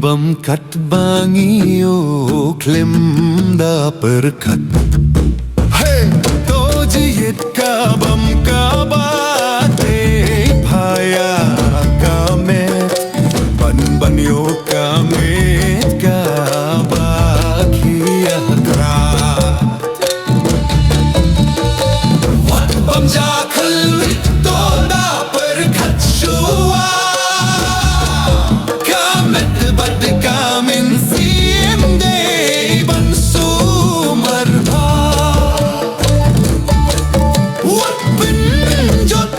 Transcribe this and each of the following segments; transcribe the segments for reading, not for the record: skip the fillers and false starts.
jingbam katba khlem da Pyrkhat. Hey, to jied kaba te phaya kamet ban yo kamet kaba khiah krat. Wat Bamja Khluit to da Pyrkhat shuwa mynsiem ban sumar Wat pynjot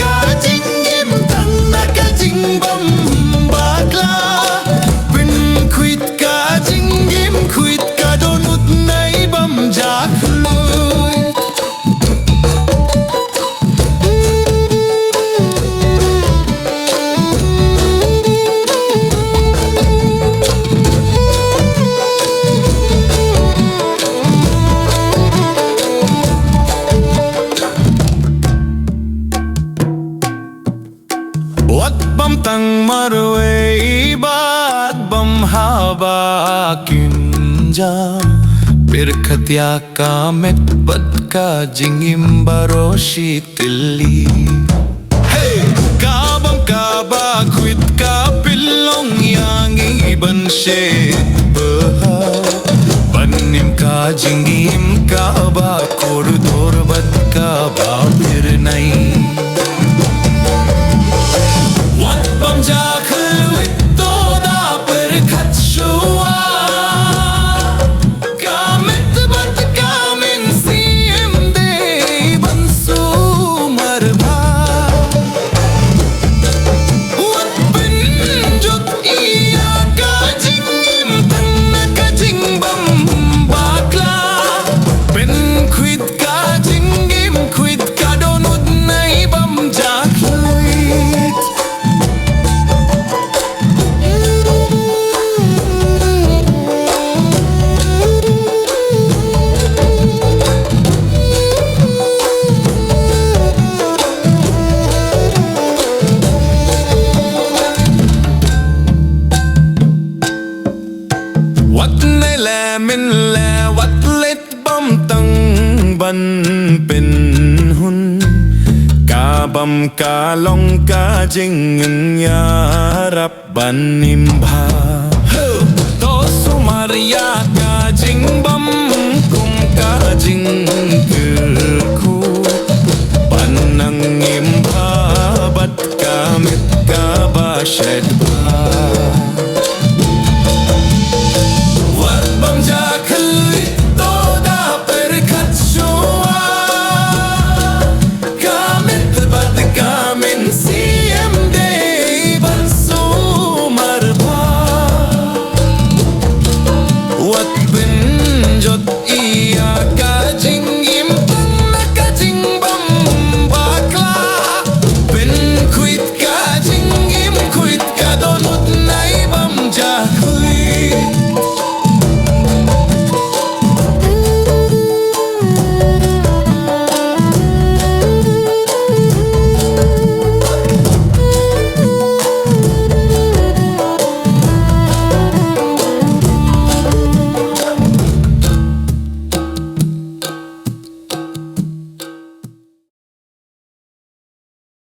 ka jingim tang ka jingbam bakla Pynkhuid ka jingim khuid ka dohnud Bamja Khluit. Wat bam tang marwei Wat bam haba kynjah Pyrkhat kamet ka jingim baroh shitylli. Hey, kaba khuid ka pynlong ban banim ka jingim kaba kordor kaba phyrnai. Wat Bamja Khluit to da Pyrkhat shuwa mynsiem ban sumar Wat pynjot ka jingim tang ka jingbam bakla Pynkhuid ka jingim khuid ka dohnud Bamja Khluit. Wat mynleh wat bam tang ban Pynkhuid kabam kalong ka jingim banim bha to sumar